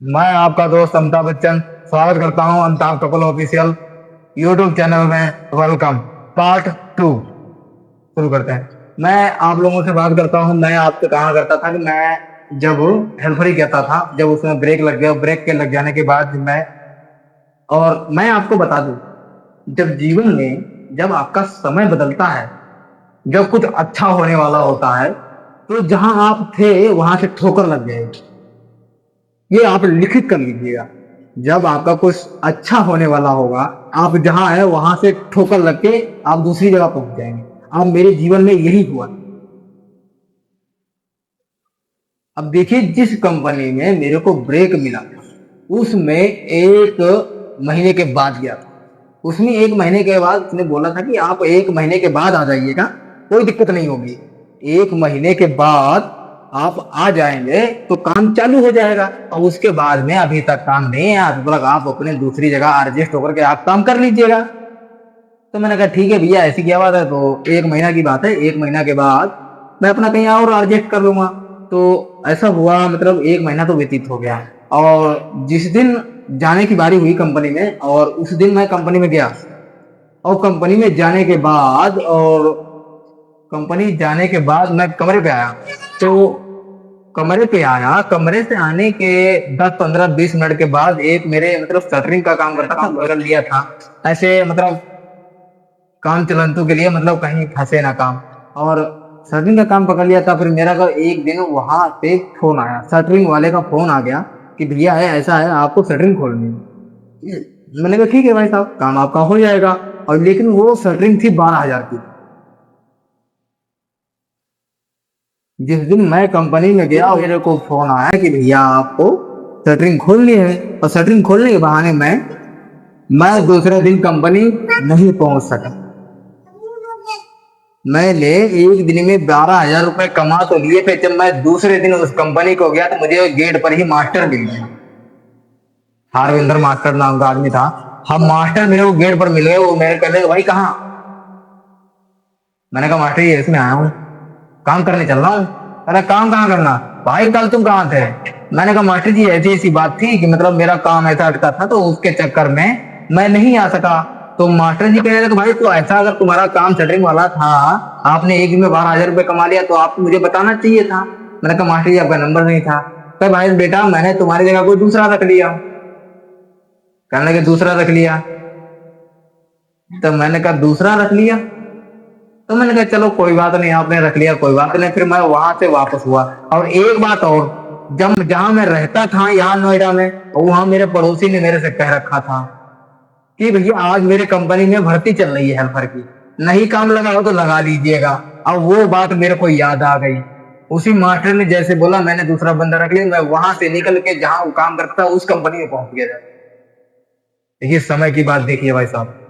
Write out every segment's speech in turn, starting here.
मैं आपका दोस्त अमिताभ बच्चन स्वागत करता हूं Amitabh couple official YouTube channel में। वेलकम। पार्ट टू शुरू करते हैं। मैं आप लोगों से बात करता हूं। मैं आपसे कहा करता था कि मैं जब हेल्पर ही कहता था, जब उसमें ब्रेक लग गया, ब्रेक के लग जाने के बाद मैं आपको बता दूं, जब जीवन में जब आपका समय बदलता है, जब कुछ अच्छा होने वाला होता है, तो जहां आप थे वहां से ठोकर लग जाएगी। ये आप लिखित कर लीजिएगा। जब आपका कुछ अच्छा होने वाला होगा, आप जहां है वहां से ठोकर लग के आप दूसरी जगह पहुंच जाएंगे। अब मेरे जीवन में यही हुआ। अब देखिए, जिस कंपनी में मेरे को ब्रेक मिला था, उसमें एक महीने के बाद गया था। उसमें एक महीने के बाद उसने बोला था कि आप एक महीने के बाद आ जाइएगा, कोई दिक्कत नहीं होगी। एक महीने के बाद आप आ जाएंगे तो काम चालू हो जाएगा, और उसके बाद में अभी तक काम नहीं है, आज तक आप अपने दूसरी जगह एडजस्ट होकर के आप काम कर लीजिएगा। तो मैंने कहा ठीक है भैया, ऐसी क्या बात है, तो एक महीना की बात है, एक महीना के बाद मैं अपना कहीं और एडजस्ट कर लूंगा। तो ऐसा हुआ, मतलब एक महीना तो व्यतीत हो गया, और जिस दिन जाने की बारी हुई कंपनी में, और उस दिन मैं कंपनी में गया। और कंपनी में जाने के बाद और कंपनी जाने के बाद मैं कमरे पे आया। तो कमरे पे आया, कमरे से आने के 10 15 20 मिनट के बाद एक मेरे मतलब शटरिंग का काम करता था, बदल लिया था ऐसे, मतलब काम चलंतु के लिए, मतलब कहीं फंसे ना काम। और शटरिंग का काम पकड़ लिया था। फिर मेरा का एक दिन वहां पे फोन आया, शटरिंग वाले का फोन आ गया कि भैया है ऐसा है, आपको शटरिंग खोलनी है। मैंने कहा ठीक है भाई साहब, काम आपका हो जाएगा। और लेकिन वो शटरिंग थी 12,000 की। जिस दिन मैं कंपनी में गया, मेरे को फोन आया कि भैया आपको शटरिंग खोलनी है। और शटरिंग खोलने के बहाने मैं दूसरे दिन कंपनी नहीं पहुंच सका। मैंने एक दिन में 12,000 रुपए कमा तो लिए थे। जब मैं दूसरे दिन उस कंपनी को गया तो मुझे गेट पर ही मास्टर मिल गया। हारविंदर मास्टर नाम का आदमी था। हम मास्टर मेरे को गेट पर मिल गए। वो मेरे कहते भाई कहाँ। मैंने कहा मास्टर ये इसमें आया हूँ, काम करने चल रहा हूँ। अरे काम कहाँ करना भाई, कल तुम कहाँ थे। मैंने कहा मास्टर जी ऐसी ऐसी बात थी कि मतलब मेरा काम ऐसा अटका था, तो उसके चक्कर में मैं नहीं आ सका। तो मास्टर जी कह रहे थे कि भाई तो ऐसा अगर तुम्हारा काम शटरिंग वाला था, आपने एक दिन में 12,000 रुपए कमा लिया, तो आपको मुझे बताना चाहिए था। मैंने कहा मास्टर जी आपका नंबर नहीं था। कह भाई बेटा मैंने तुम्हारी जगह कोई दूसरा रख लिया। कहने लगे दूसरा रख लिया। तो मैंने कहा दूसरा रख लिया। तो मैंने कहा चलो कोई बात नहीं, आपने रख लिया कोई बात नहीं। फिर मैं वहां से वापस हुआ। और एक बात और, जब जहां मैं रहता था यहाँ नोएडा में, वहां मेरे पड़ोसी ने मेरे से कह रखा था कि भैया आज मेरे कंपनी में भर्ती चल रही है हेल्पर की, नहीं काम लगा हो तो लगा लीजिएगा। अब वो बात मेरे को याद आ गई। उसी मास्टर ने जैसे बोला, मैंने दूसरा बंदा रख लिया। मैं वहां से निकल के जहां वो काम करता उस कंपनी में पहुंच गया। देखिए समय की बात देखिए भाई साहब।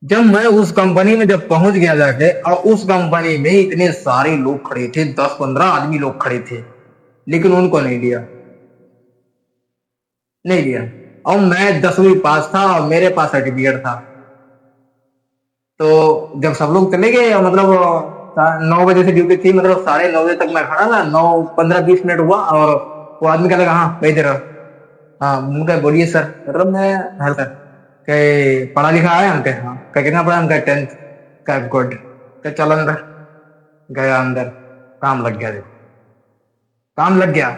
जब मैं उस कंपनी में जब पहुंच गया जाके, और उस कंपनी में इतने सारे लोग खड़े थे, 10 15 आदमी लोग खड़े थे, लेकिन उनको नहीं लिया, नहीं लिया। और मैं 10वीं पास था और मेरे पास सर्टिफिकेट था। तो जब सब लोग चले गए, मतलब 9 बजे से ड्यूटी थी, मतलब 9:30 बजे तक मैं खड़ा था। 9 15 20 मिनट हुआ और वो आदमी कहने लगा हाँ भेज रहा। हाँ मुझे बोलिए सर। मतलब मैं हाँ सर, कहे पढ़ा लिखा है हमके, हाँ कहे कितना पढ़ा हमका 10th। का गुड। कहे चल अंदर। गया अंदर, काम लग गया। देखो काम लग गया।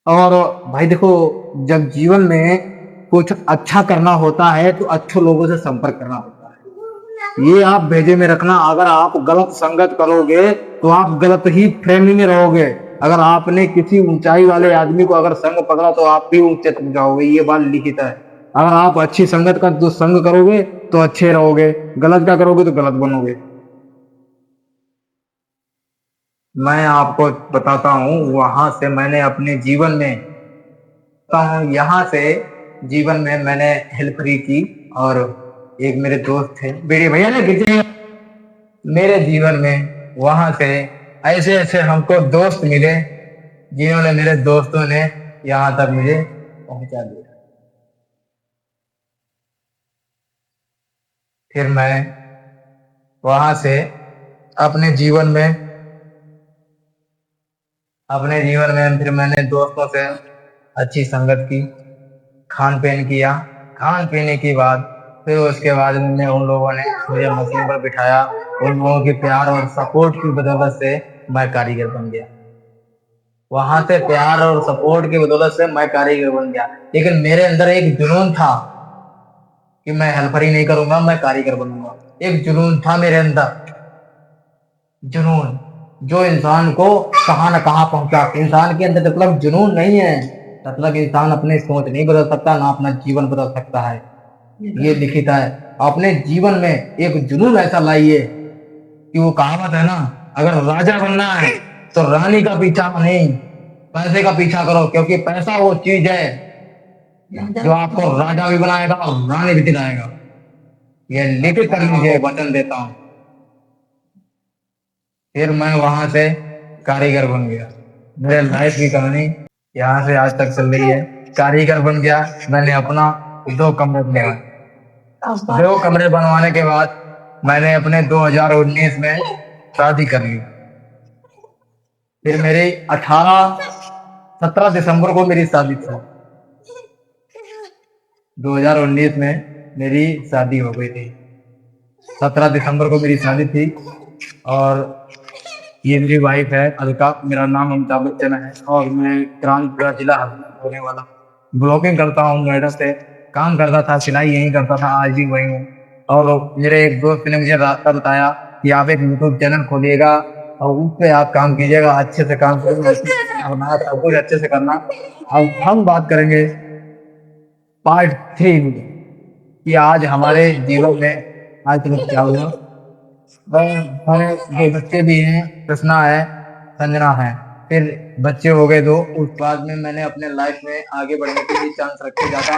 और भाई देखो, जब जीवन में कुछ अच्छा करना होता है तो अच्छे लोगों से संपर्क करना होता है। ये आप भेजे में रखना, अगर आप गलत संगत करोगे तो आप गलत ही फैमिली में रहोगे। अगर आपने किसी ऊंचाई वाले आदमी को अगर संग पकड़ा तो आप भी ऊंचे तक जाओगे, ये बात लिखित है। अगर आप अच्छी संगत का जो संग करोगे तो अच्छे रहोगे, गलत का करोगे तो गलत बनोगे। मैं आपको बताता हूँ, वहां से मैंने अपने जीवन में हूँ, यहाँ से जीवन में मैंने हेल्प की। और एक मेरे दोस्त थे, बेटे भैया ने गिरजे, मेरे जीवन में वहां से ऐसे ऐसे हमको दोस्त मिले, जिन्होंने मेरे दोस्तों ने यहाँ तक मुझे पहुंचा दिया। फिर मैं वहां से अपने जीवन में, फिर मैंने दोस्तों से अच्छी संगत की, खान पीन किया। खान पीने के बाद फिर उसके बाद में उन लोगों ने मुझे मशीन पर बिठाया। उन लोगों के प्यार और सपोर्ट की बदौलत से मैं कारीगर बन गया। वहां से प्यार और सपोर्ट की बदौलत से मैं कारीगर बन गया। लेकिन मेरे अंदर एक जुनून था कि मैं हेल्पर ही नहीं करूंगा, मैं कारीगर बनूंगा। एक जुनून था मेरे अंदर, जुनून जो इंसान को कहां न कहां पहुंचा। इंसान के अंदर जब तक जुनून नहीं है तब तक इंसान अपनी सोच नहीं बदल सकता, ना अपना जीवन बदल सकता है। ये लिखित है। अपने जीवन में एक जुनून ऐसा लाइए कि वो कहावत है ना, अगर राजा बनना है तो रानी का पीछा नहीं, पैसे का पीछा करो। क्योंकि पैसा वो चीज है जो आपको राजा भी बनाएगा और रानी भी दिलाएगा। ये लिखित कर लीजिए, वचन देता हूँ। फिर मैं वहां से कारीगर बन गया। मेरे लाइफ की कहानी यहाँ से आज तक चल रही है। कारीगर बन गया, मैंने अपना 2 कमरे बनवाए। 2 कमरे बनवाने के बाद मैंने अपने 2019 में शादी कर ली। फिर मेरी 17 दिसंबर को मेरी शादी थी। 2019 में मेरी शादी हो गई थी। 17 दिसंबर को मेरी शादी थी। और ये मेरी वाइफ है अलका। मेरा नाम अमिताभ बच्चन है और मैं क्रांतिपुरा जिला होने वाला। ब्लॉगिंग करता हूँ, नोएडा से काम करता था, सिलाई यहीं करता था, आज भी वही हूँ। और मेरे एक दोस्त ने मुझे रास्ता बताया कि आप एक यूट्यूब चैनल खोलिएगा और उस पे आप काम कीजिएगा, अच्छे से काम करेंगे, सब कुछ अच्छे से करना। अब हम बात करेंगे पार्ट 3 में कि आज हमारे जीवन में आज तक क्या हुआ। हमारे 2 बच्चे भी हैं, कृष्णा है, संजना है। फिर बच्चे हो गए 2। उस बाद में मैंने अपने लाइफ में आगे बढ़ने के लिए चांस रखे जाता।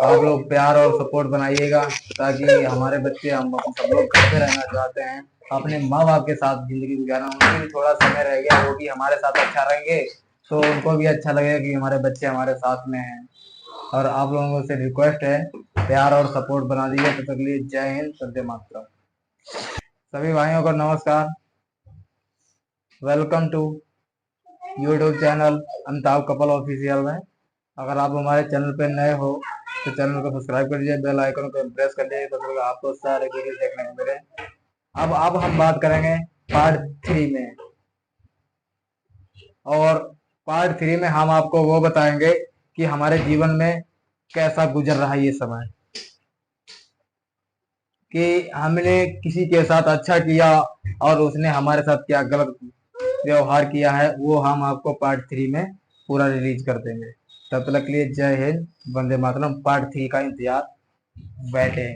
आप लोग प्यार और सपोर्ट बनाइएगा ताकि हमारे बच्चे, हम सब लोग घर पे रहना चाहते हैं, अपने माँ बाप के साथ जिंदगी गुजारना। उनके भी थोड़ा समय रह गया, वो भी हमारे साथ अच्छा रहेंगे तो उनको भी अच्छा लगेगा कि हमारे बच्चे हमारे साथ में हैं। और आप लोगों से रिक्वेस्ट है, प्यार और सपोर्ट बना दीजिए। तो तक लिए जय हिंद, वंदे मातरम। सभी भाइयों को नमस्कार। Welcome to YouTube channel Amitabh couple official में। अगर आप हमारे चैनल पे नए हो तो चैनल को सब्सक्राइब कर लीजिए, बेल आइकन को प्रेस कर लीजिए तो आपको सारे वीडियो देखने को मिले। अब हम बात करेंगे पार्ट 3 में। और पार्ट 3 में हम आपको वो बताएंगे कि हमारे जीवन में कैसा गुजर रहा है ये समय, कि हमने किसी के साथ अच्छा किया और उसने हमारे साथ क्या गलत व्यवहार किया है, वो हम आपको पार्ट 3 में पूरा रिलीज कर देंगे। तब तक के लिए जय हिंद, वंदे मातरम। पार्ट 3 का इंतजार बैठे।